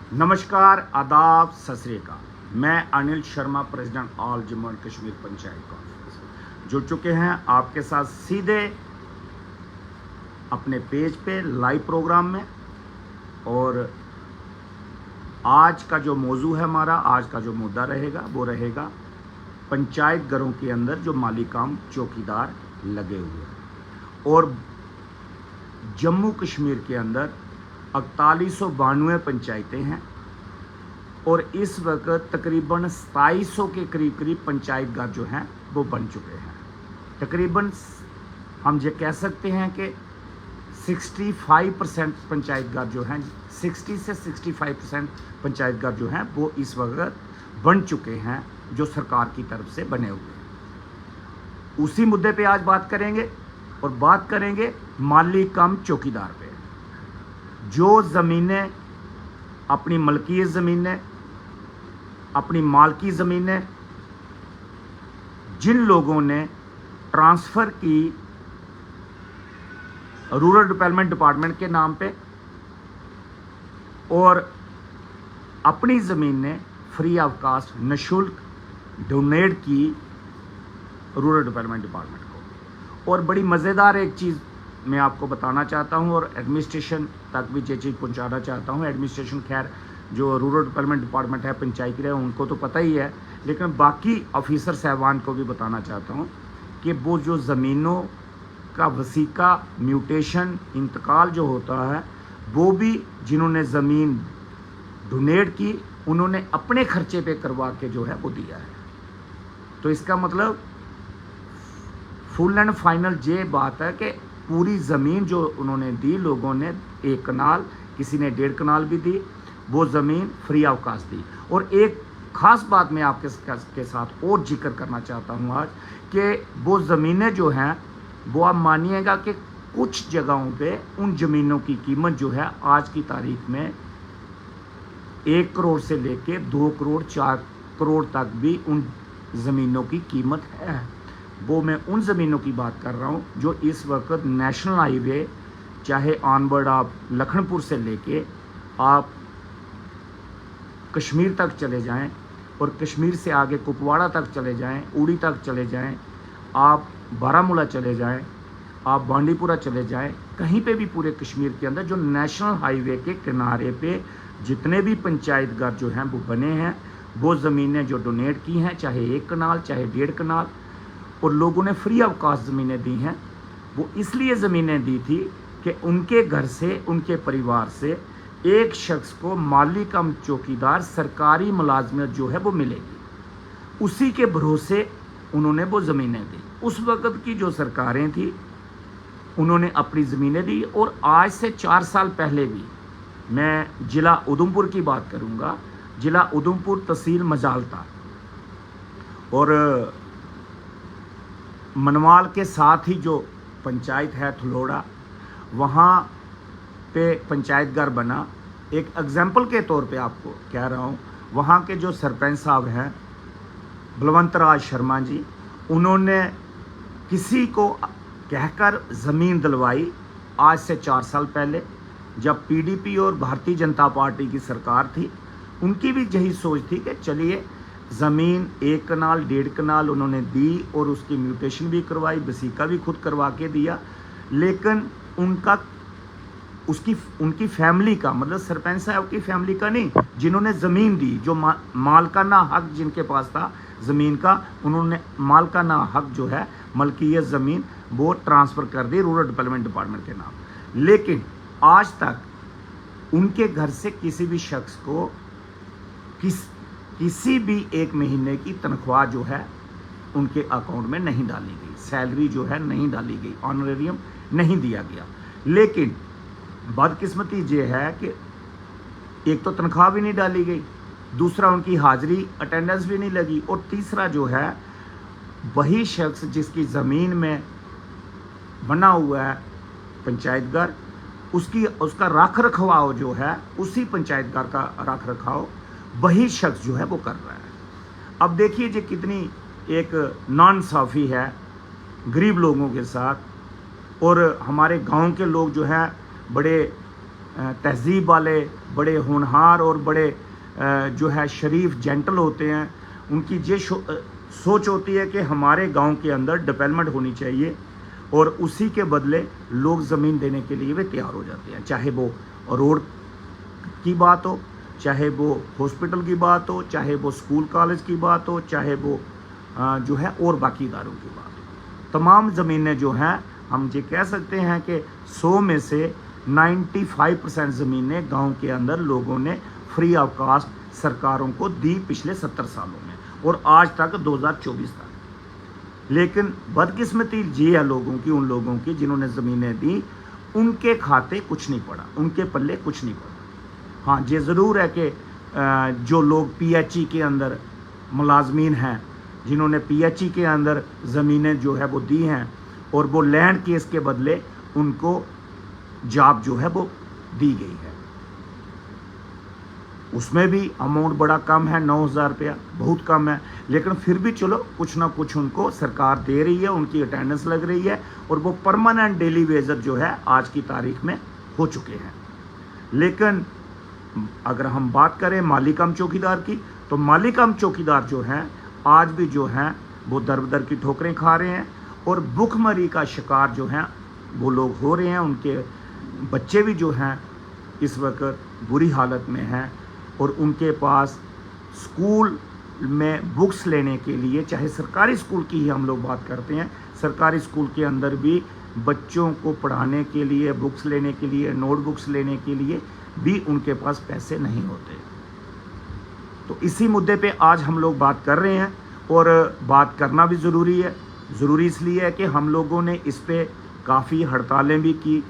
नमस्कार, आदाब, सत श्री अकाल। मैं Anil Sharma, president all Jammu and Kashmir panchayat conference जुड़ चुके हैं आपके साथ सीधे अपने पेज पे लाइव प्रोग्राम में। और आज का जो मौजू है हमारा, आज का जो मुद्दा रहेगा वो रहेगा पंचायत घरों के अंदर जो माली काम चौकीदार लगे हुए हैं। और जम्मू कश्मीर के अंदर 4892 पंचायतें हैं और इस वक्त तकरीबन 2700 के करीब पंचायत घर जो हैं वो बन चुके हैं। तकरीबन हम ये कह सकते हैं कि 65% पंचायत घर जो हैं, 60 से 65% पंचायत घर जो हैं वो इस वक्त बन चुके हैं, जो सरकार की तरफ से बने हुए हैं। उसी मुद्दे पे आज बात करेंगे और बात करेंगे माली कम चौकीदार पे। जो ज़मीनें अपनी मलकियत ज़मीनें, अपनी मालकी ज़मीनें जिन लोगों ने ट्रांसफ़र की रूरल डेवलपमेंट डिपार्टमेंट के नाम पे और अपनी ज़मीनें फ्री ऑफ कास्ट निःशुल्क डोनेट की रूरल डेवलपमेंट डिपार्टमेंट को। और बड़ी मज़ेदार एक चीज़ मैं आपको बताना चाहता हूं और एडमिनिस्ट्रेशन तक भी ये चीज़ पहुंचाना चाहता हूं। एडमिनिस्ट्रेशन खैर जो रूरल डेवलपमेंट डिपार्टमेंट है पंचायत के, उनको तो पता ही है, लेकिन बाकी ऑफिसर साहबान को भी बताना चाहता हूं कि वो जो ज़मीनों का वसीका म्यूटेशन इंतकाल जो होता है, वो भी जिन्होंने ज़मीन डोनेट की उन्होंने अपने खर्चे पे करवा के जो है वो दिया है। तो इसका मतलब फुल एंड फाइनल ये बात है कि पूरी ज़मीन जो उन्होंने दी, लोगों ने 1 कनाल, किसी ने 1.5 कनाल भी दी, वो ज़मीन फ्री ऑफ कास्ट दी। और एक ख़ास बात मैं आपके साथ और जिक्र करना चाहता हूँ आज कि वो ज़मीनें जो हैं वो आप मानिएगा कि कुछ जगहों पे उन ज़मीनों की कीमत जो है आज की तारीख में 1 करोड़ से लेके 2 करोड़ 4 करोड़ तक भी उन ज़मीनों की कीमत है। वो मैं उन ज़मीनों की बात कर रहा हूँ जो इस वक्त नेशनल हाईवे, चाहे ऑनवर्ड आप लखनपुर से लेके आप कश्मीर तक चले जाएं और कश्मीर से आगे कुपवाड़ा तक चले जाएं, उड़ी तक चले जाएं, आप बारामूला चले जाएं, आप बांडीपुरा चले जाएं, कहीं पे भी पूरे कश्मीर के अंदर जो नेशनल हाईवे के किनारे पे जितने भी पंचायत घर जो हैं वो बने हैं, वो ज़मीनें जो डोनेट की हैं, चाहे 1 कनाल चाहे 1.5 कनाल, और लोगों ने फ्री ऑफ कास्ट ज़मीनें दी हैं। वो इसलिए ज़मीनें दी थी कि उनके घर से, उनके परिवार से एक शख्स को माली कम चौकीदार सरकारी मुलाजमत जो है वो मिलेगी। उसी के भरोसे उन्होंने वो ज़मीनें दी। उस वक़्त की जो सरकारें थी उन्होंने अपनी ज़मीनें दी। और आज से 4 साल पहले भी मैं ज़िला उधमपुर की बात करूँगा, ज़िला उधमपुर, तहसील मजालता और मनवाल के साथ ही जो पंचायत है थलोड़ा, वहाँ पे पंचायत घर बना। एक एग्जाम्पल के तौर पे आपको कह रहा हूँ, वहाँ के जो सरपंच साहब हैं बलवंत राज शर्मा जी, उन्होंने किसी को कहकर ज़मीन दिलवाई आज से 4 साल पहले, जब पीडीपी और भारतीय जनता पार्टी की सरकार थी। उनकी भी यही सोच थी कि चलिए ज़मीन 1 कनाल 1.5 कनाल उन्होंने दी और उसकी म्यूटेशन भी करवाई, वसीका भी खुद करवा के दिया। लेकिन उनकी फैमिली का, मतलब सरपंच साहब की फैमिली का नहीं, जिन्होंने ज़मीन दी, जो मालकाना हक जिनके पास था ज़मीन का, उन्होंने मालकाना हक जो है मलकियत ज़मीन वो ट्रांसफ़र कर दी रूरल डेवलपमेंट डिपार्टमेंट के नाम। लेकिन आज तक उनके घर से किसी भी शख्स को किसी भी 1 महीने की तनख्वाह जो है उनके अकाउंट में नहीं डाली गई, सैलरी जो है नहीं डाली गई, ऑनरेरियम नहीं दिया गया। लेकिन बदकिस्मती ये है कि एक तो तनख्वाह भी नहीं डाली गई, दूसरा उनकी हाज़िरी अटेंडेंस भी नहीं लगी, और तीसरा जो है वही शख्स जिसकी ज़मीन में बना हुआ है पंचायत घर, उसका रख रखाव जो है, उसी पंचायत घर का रख रखाव वही शख्स जो है वो कर रहा है। अब देखिए ये कितनी एक नाइंसाफ़ी है गरीब लोगों के साथ। और हमारे गांव के लोग जो हैं बड़े तहजीब वाले, बड़े होनहार और बड़े जो है शरीफ जेंटल होते हैं, उनकी ये सोच होती है कि हमारे गांव के अंदर डेवलपमेंट होनी चाहिए और उसी के बदले लोग ज़मीन देने के लिए वे तैयार हो जाते हैं, चाहे वो रोड की बात हो, चाहे वो हॉस्पिटल की बात हो, चाहे वो स्कूल कॉलेज की बात हो, चाहे वो जो है और बाकी इदारों की बात हो। तमाम ज़मीनें जो हैं, हम ये कह सकते हैं कि 100 में से 95% ज़मीनें गांव के अंदर लोगों ने फ्री ऑफ कास्ट सरकारों को दी पिछले 70 सालों में और आज तक 2024 तक। लेकिन बदकिस्मती ये है लोगों की, उन लोगों की जिन्होंने ज़मीनें दी, उनके खाते कुछ नहीं पड़ा, उनके पल्ले कुछ नहीं पड़ा। हाँ, ये ज़रूर है कि जो लोग PHE के अंदर मुलाजमीन हैं, जिन्होंने PHE के अंदर ज़मीनें जो है वो दी हैं और वो लैंड केस के बदले उनको जॉब जो है वो दी गई है, उसमें भी अमाउंट बड़ा कम है, 9,000 रुपया बहुत कम है, लेकिन फिर भी चलो कुछ ना कुछ उनको सरकार दे रही है, उनकी अटेंडेंस लग रही है और वो परमानेंट डेली वेजर जो है आज की तारीख में हो चुके हैं। लेकिन अगर हम बात करें माली कम चौकीदार की, तो माली कम चौकीदार जो हैं आज भी जो हैं वो दर बदर की ठोकरें खा रहे हैं और भुखमरी का शिकार जो हैं वो लोग हो रहे हैं। उनके बच्चे भी जो हैं इस वक्त बुरी हालत में हैं और उनके पास स्कूल में बुक्स लेने के लिए, चाहे सरकारी स्कूल की ही हम लोग बात करते हैं, सरकारी स्कूल के अंदर भी बच्चों को पढ़ाने के लिए, बुक्स लेने के लिए, नोट बुक्स लेने के लिए भी उनके पास पैसे नहीं होते। तो इसी मुद्दे पे आज हम लोग बात कर रहे हैं और बात करना भी ज़रूरी है। ज़रूरी इसलिए है कि हम लोगों ने इस पे काफ़ी हड़तालें भी की।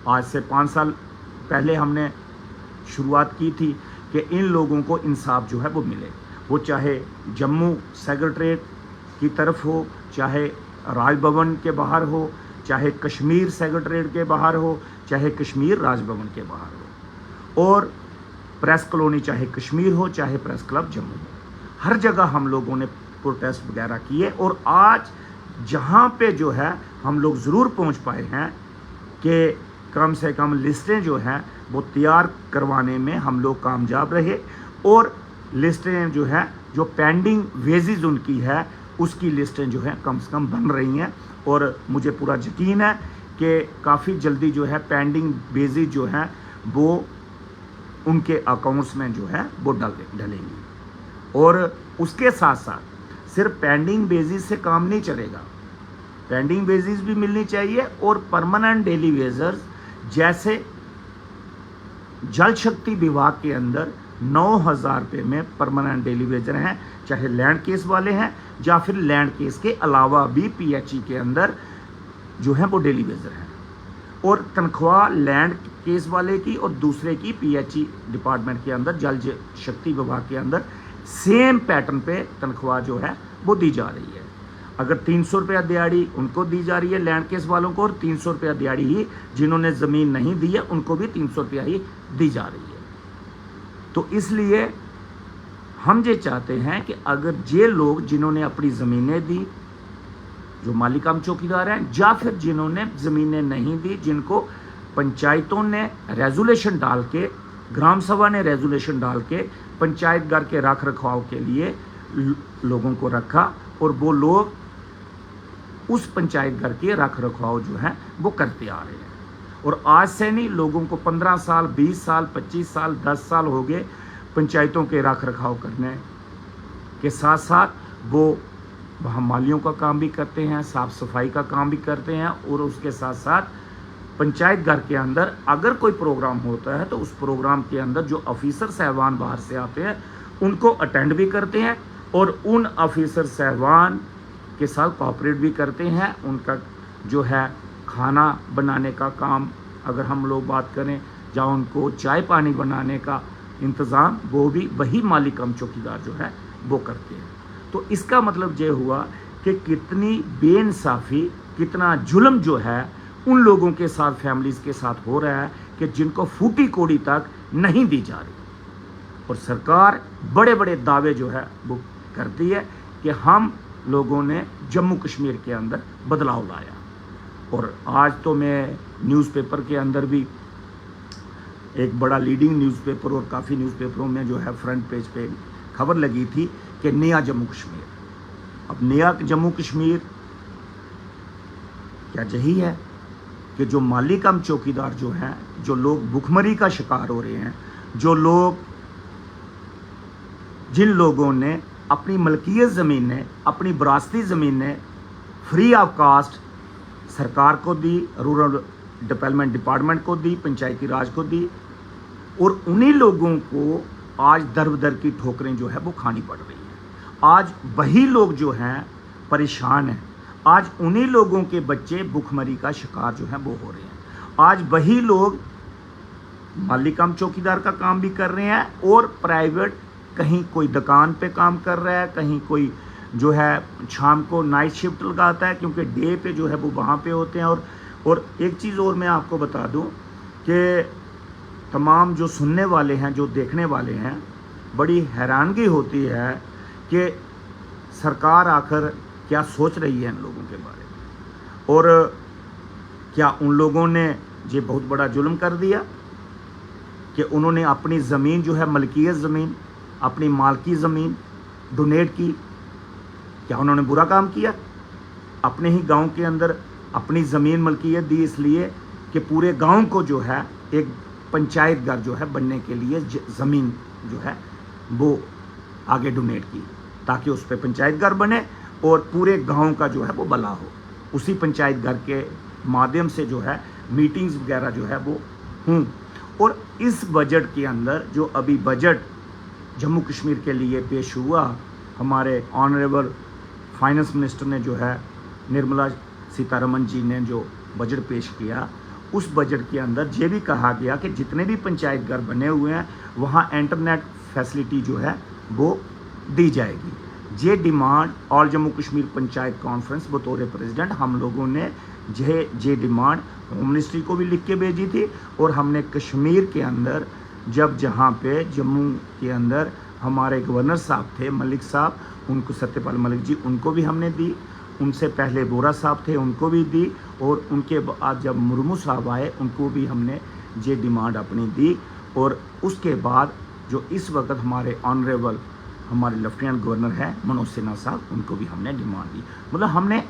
आज से 5 साल पहले हमने शुरुआत की थी कि इन लोगों को इंसाफ जो है वो मिले, वो चाहे जम्मू सेक्रेटरीट की तरफ हो, चाहे राजभवन के बाहर हो, चाहे कश्मीर सेक्रेटरीट के बाहर हो, चाहे कश्मीर राजभवन के बाहर हो, और प्रेस कॉलोनी चाहे कश्मीर हो, चाहे प्रेस क्लब जम्मू हो, हर जगह हम लोगों ने प्रोटेस्ट वगैरह किए। और आज जहाँ पे जो है हम लोग ज़रूर पहुँच पाए हैं कि कम से कम लिस्टें जो हैं वो तैयार करवाने में हम लोग कामयाब रहे और लिस्टें जो है जो पेंडिंग वेजेस उनकी है उसकी लिस्टें जो है कम से कम बन रही हैं और मुझे पूरा यकीन है कि काफ़ी जल्दी जो है पेंडिंग वेजेस जो हैं वो उनके अकाउंट्स में जो है वो डलेंगी। और उसके साथ साथ सिर्फ पेंडिंग बेसिस से काम नहीं चलेगा, पेंडिंग बेसिस भी मिलनी चाहिए और परमानेंट डेली वेजर्स, जैसे जल शक्ति विभाग के अंदर 9,000 रुपये में परमानेंट डेली वेजर हैं, चाहे लैंड केस वाले हैं या फिर लैंड केस के अलावा भी PHE के अंदर जो है वो डेली वेजर हैं। और तनख्वाह लैंड केस वाले की और दूसरे की PHE डिपार्टमेंट के अंदर जल शक्ति विभाग के अंदर सेम पैटर्न पे तनख्वाह जो है वो दी जा रही है। अगर 300 रुपया दिहाड़ी उनको दी जा रही है लैंड केस वालों को, और 300 रुपया दिहाड़ी ही जिन्होंने ज़मीन नहीं दी है उनको भी 300 रुपया ही दी जा रही है। तो इसलिए हम ये चाहते हैं कि अगर ये लोग जिन्होंने अपनी ज़मीनें दी, जो मालिकाम चौकीदार हैं, या फिर जिन्होंने ज़मीनें नहीं दी, जिनको पंचायतों ने रेजोल्यूशन डाल के, ग्राम सभा ने रेजोल्यूशन डाल के पंचायत घर के रख रखाव के लिए लोगों को रखा और वो लोग उस पंचायत घर के रख रखाव जो है वो करते आ रहे हैं। और आज से नहीं, लोगों को 15 साल, 20 साल, 25 साल, 10 साल हो गए पंचायतों के रख रखाव करने के साथ साथ वो वहाँ मालियों का काम भी करते हैं, साफ़ सफाई का काम भी करते हैं, और उसके साथ साथ पंचायत घर के अंदर अगर कोई प्रोग्राम होता है तो उस प्रोग्राम के अंदर जो ऑफिसर साहबान बाहर से आते हैं उनको अटेंड भी करते हैं और उन ऑफिसर साहबान के साथ कोऑपरेट भी करते हैं। उनका जो है खाना बनाने का काम अगर हम लोग बात करें, या उनको चाय पानी बनाने का इंतज़ाम वो भी वही मालिकाम चौकीदार जो है वो करते हैं। तो इसका मतलब ये हुआ कि कितनी बेइंसाफ़ी, कितना जुल्म जो है उन लोगों के साथ, फैमिलीज़ के साथ हो रहा है कि जिनको फूटी कोड़ी तक नहीं दी जा रही। और सरकार बड़े बड़े दावे जो है वो करती है कि हम लोगों ने जम्मू कश्मीर के अंदर बदलाव लाया। और आज तो मैं न्यूज़पेपर के अंदर भी एक बड़ा लीडिंग न्यूज़पेपर और काफ़ी न्यूज़पेपरों में जो है फ्रंट पेज पे खबर लगी थी कि नया जम्मू कश्मीर। अब नया जम्मू कश्मीर क्या यही है कि जो माली कम चौकीदार जो हैं, जो लोग भुखमरी का शिकार हो रहे हैं, जो लोग, जिन लोगों ने अपनी मलकियत ज़मीनें, अपनी विरासती ज़मीनें फ्री ऑफ कास्ट सरकार को दी, रूरल डेवलपमेंट डिपार्टमेंट को दी, पंचायती राज को दी, और उन्हीं लोगों को आज दर बदर की ठोकरें जो है वो खानी पड़ रही हैं। आज वही लोग जो हैं परेशान हैं, आज उन्हीं लोगों के बच्चे भुखमरी का शिकार जो है वो हो रहे हैं। आज वही लोग माली कम चौकीदार का काम भी कर रहे हैं और प्राइवेट कहीं कोई दुकान पे काम कर रहा है, कहीं कोई जो है शाम को नाइट शिफ्ट लगाता है, क्योंकि डे पे जो है वो वहाँ पे होते हैं। और एक चीज़ और मैं आपको बता दूं कि तमाम जो सुनने वाले हैं, जो देखने वाले हैं, बड़ी हैरानगी होती है कि सरकार आखिर क्या सोच रही है इन लोगों के बारे में, और क्या उन लोगों ने ये बहुत बड़ा जुल्म कर दिया कि उन्होंने अपनी ज़मीन जो है, मलकियत ज़मीन, अपनी मालकी ज़मीन डोनेट की। क्या उन्होंने बुरा काम किया? अपने ही गांव के अंदर अपनी ज़मीन मलकियत दी इसलिए कि पूरे गांव को जो है एक पंचायत घर जो है बनने के लिए ज़मीन जो है वो आगे डोनेट की, ताकि उस पर पंचायत घर बने और पूरे गांव का जो है वो भला हो। उसी पंचायत घर के माध्यम से जो है मीटिंग्स वगैरह जो है वो हों। और इस बजट के अंदर जो अभी बजट जम्मू कश्मीर के लिए पेश हुआ, हमारे ऑनरेबल फाइनेंस मिनिस्टर ने जो है निर्मला सीतारमन जी ने जो बजट पेश किया, उस बजट के अंदर ये भी कहा गया कि जितने भी पंचायत घर बने हुए हैं वहाँ इंटरनेट फैसिलिटी जो है वो दी जाएगी। ये demand all Jammu Kashmir panchayat conference बतौर प्रेसिडेंट हम लोगों ने ये डिमांड होम मिनिस्ट्री को भी लिख के भेजी थी, और हमने कश्मीर के अंदर जब जहाँ पे जम्मू के अंदर हमारे गवर्नर साहब थे मलिक साहब, उनको सत्यपाल मलिक जी, उनको भी हमने दी। उनसे पहले बोरा साहब थे, उनको भी दी, और उनके बाद जब मुर्मू साहब आए उनको भी हमने ये डिमांड अपनी दी। और उसके बाद जो इस वक्त हमारे ऑनरेबल हमारे लेफ्टिनेंट गवर्नर हैं मनोज सिन्हा साहब, उनको भी हमने डिमांड दी। मतलब हमने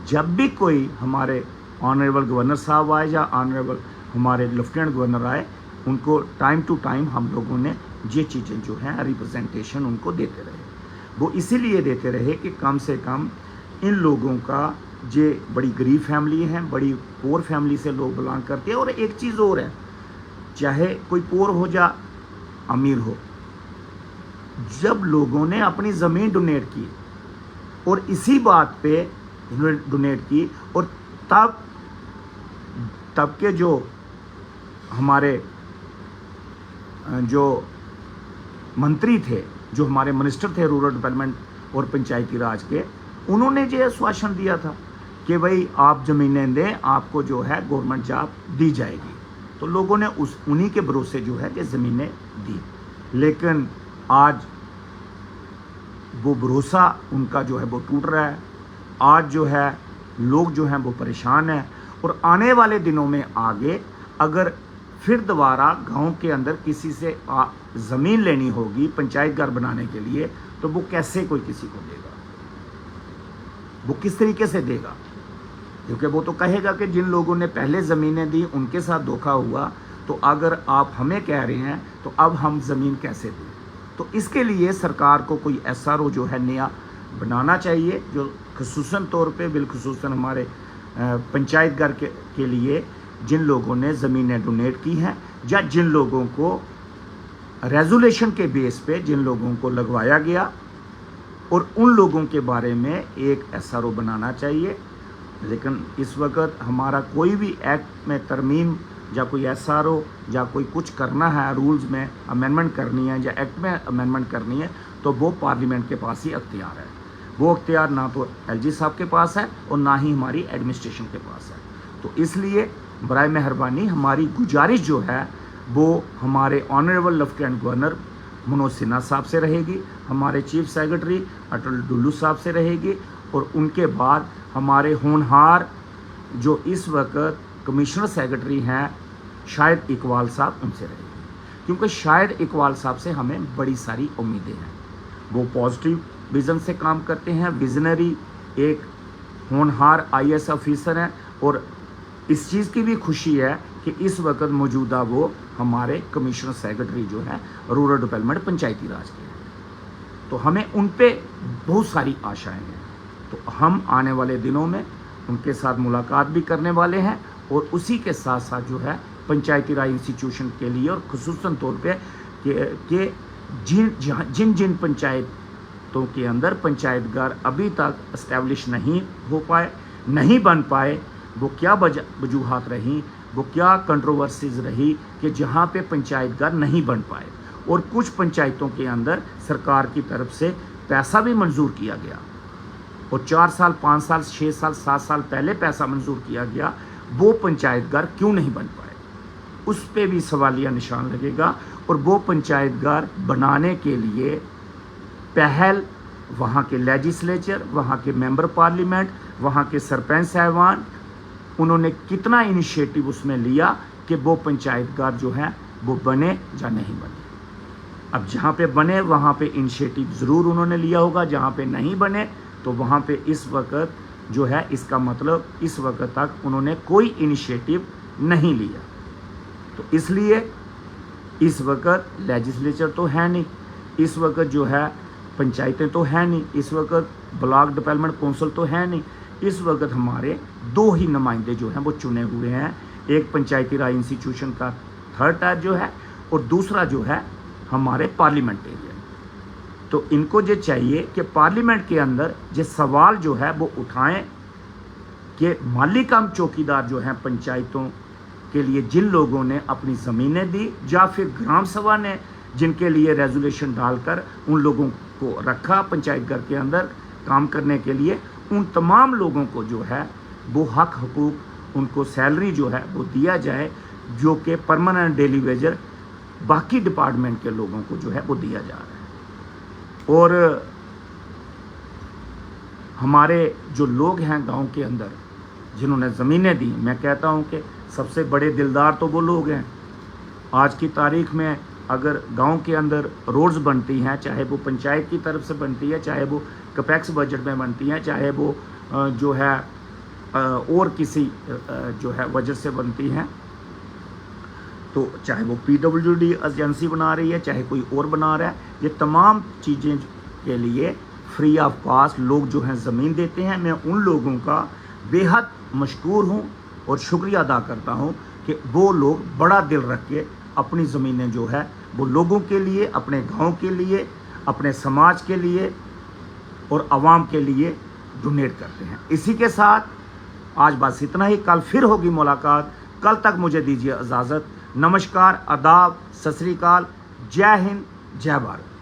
जब भी कोई हमारे ऑनरेबल गवर्नर साहब आए या ऑनरेबल हमारे लेफ्टिनेंट गवर्नर आए, उनको टाइम टू टाइम हम लोगों ने ये चीज़ें जो हैं रिप्रेजेंटेशन उनको देते रहे। वो इसीलिए देते रहे कि कम से कम इन लोगों का, ये बड़ी गरीब फैमिली हैं, बड़ी पोर फैमिली से लोग बिलोंग करते हैं। और एक चीज़ और है, चाहे कोई पोर हो या अमीर हो, जब लोगों ने अपनी ज़मीन डोनेट की और इसी बात पे डोनेट की, और तब के जो हमारे जो मंत्री थे, जो हमारे मिनिस्टर थे रूरल डेवलपमेंट और पंचायती राज के, उन्होंने ये आश्वासन दिया था कि भाई आप ज़मीनें दें, आपको जो है गवर्नमेंट जॉब दी जाएगी। तो लोगों ने उन्हीं के भरोसे जो है कि ज़मीनें दी, लेकिन आज वो भरोसा उनका जो है वो टूट रहा है। आज जो है लोग जो हैं वो परेशान हैं, और आने वाले दिनों में आगे अगर फिर दोबारा गांव के अंदर किसी से ज़मीन लेनी होगी पंचायत घर बनाने के लिए, तो वो कैसे कोई किसी को देगा? वो किस तरीके से देगा? क्योंकि वो तो कहेगा कि जिन लोगों ने पहले ज़मीनें दी उनके साथ धोखा हुआ, तो अगर आप हमें कह रहे हैं तो अब हम ज़मीन कैसे दें? तो इसके लिए सरकार को कोई SRO जो है नया बनाना चाहिए, जो खसूसन तौर पे बिलखसूसन हमारे पंचायत घर के लिए जिन लोगों ने ज़मीनें डोनेट की हैं, या जिन लोगों को रेजोल्यूशन के बेस पे जिन लोगों को लगवाया गया, और उन लोगों के बारे में एक SRO बनाना चाहिए। लेकिन इस वक्त हमारा कोई भी एक्ट में तरमीम या कोई SRO या कोई कुछ करना है, रूल्स में अमेंडमेंट करनी है या एक्ट में अमेंडमेंट करनी है, तो वो पार्लियामेंट के पास ही अख्तियार है। वो अख्तियार ना तो LG साहब के पास है और ना ही हमारी एडमिनिस्ट्रेशन के पास है। तो इसलिए बराए मेहरबानी हमारी गुजारिश जो है वो हमारे honourable lieutenant governor Manoj Sinha साहब से रहेगी, हमारे चीफ सेक्रेटरी अटल डुल्लू साहब से रहेगी, और उनके बाद हमारे होनहार जो इस वक्त कमिश्नर सेक्रेटरी हैं शायद इकबाल साहब उनसे रहेगी, क्योंकि शायद इकबाल साहब से हमें बड़ी सारी उम्मीदें हैं। वो पॉजिटिव विज़न से काम करते हैं, विजनरी, एक होनहार IAS ऑफिसर हैं, और इस चीज़ की भी खुशी है कि इस वक्त मौजूदा वो हमारे कमिश्नर सेक्रेटरी जो है रूरल डेवलपमेंट पंचायती राज के हैं। तो हमें उन पे बहुत सारी आशाएं हैं। तो हम आने वाले दिनों में उनके साथ मुलाकात भी करने वाले हैं, और उसी के साथ साथ जो है पंचायती राज इंस्टीट्यूशन के लिए, और खुसूसन तौर पे कि जिन जिन पंचायतों के अंदर पंचायतघर अभी तक इस्टेब्लिश नहीं हो पाए, नहीं बन पाए, वो क्या वजूहात रहीं, वो क्या कंट्रोवर्सीज रही कि जहाँ पे पंचायतघर नहीं बन पाए, और कुछ पंचायतों के अंदर सरकार की तरफ से पैसा भी मंजूर किया गया, और 4 साल 5 साल 6 साल 7 साल पहले पैसा मंजूर किया गया, वो पंचायतघर क्यों नहीं बन पाए, उस पे भी सवालिया निशान लगेगा। और वो पंचायतघर बनाने के लिए पहल वहाँ के लेजिस्लेचर, वहाँ के मेंबर पार्लियामेंट, वहाँ के सरपंच साहिबान, उन्होंने कितना इनिशिएटिव उसमें लिया कि वो पंचायतघर जो है वो बने या नहीं बने। अब जहाँ पे बने वहाँ पे इनिशिएटिव ज़रूर उन्होंने लिया होगा, जहाँ पे नहीं बने तो वहाँ पे इस वक्त जो है, इसका मतलब इस वक्त तक उन्होंने कोई इनिशिएटिव नहीं लिया। तो इसलिए इस वक्त लेजिस्लेचर तो है नहीं, इस वक्त जो है पंचायतें तो है नहीं, इस वक्त ब्लॉक डेवलपमेंट काउंसिल तो है नहीं, इस वक्त हमारे 2 ही नुमाइंदे जो हैं वो चुने हुए हैं, एक पंचायती राज इंस्टीट्यूशन का 3rd टायर जो है, और दूसरा जो है हमारे पार्लियामेंटेरियन। तो इनको ये चाहिए कि पार्लियामेंट के अंदर ये सवाल जो है वो उठाएं कि माली काम चौकीदार जो हैं पंचायतों के लिए, जिन लोगों ने अपनी ज़मीनें दी या फिर ग्राम सभा ने जिनके लिए रेजोल्यूशन डालकर उन लोगों को रखा पंचायत घर के अंदर काम करने के लिए, उन तमाम लोगों को जो है वो हक हकूक़, उनको सैलरी जो है वो दिया जाए, जो कि परमानेंट डेली वेजर बाकी डिपार्टमेंट के लोगों को जो है वो दिया जा रहा है। और हमारे जो लोग हैं गांव के अंदर जिन्होंने ज़मीनें दी, मैं कहता हूं कि सबसे बड़े दिलदार तो वो लोग हैं। आज की तारीख में अगर गांव के अंदर रोड्स बनती हैं, चाहे वो पंचायत की तरफ से बनती है, चाहे वो कैपेक्स बजट में बनती हैं, चाहे वो जो है और किसी जो है वजह से बनती हैं, तो चाहे वो PWD एजेंसी बना रही है, चाहे कोई और बना रहा है, ये तमाम चीज़ें के लिए फ्री ऑफ कॉस्ट लोग जो हैं ज़मीन देते हैं। मैं उन लोगों का बेहद मशकूर हूँ और शुक्रिया अदा करता हूँ कि वो लोग बड़ा दिल रख के अपनी ज़मीनें जो है वो लोगों के लिए, अपने गांव के लिए, अपने समाज के लिए और आवाम के लिए डोनेट करते हैं। इसी के साथ आज बस इतना ही, कल फिर होगी मुलाकात। कल तक मुझे दीजिए इजाज़त। नमस्कार, आदाब, सत श्री अकाल, जय हिंद, जय भारत।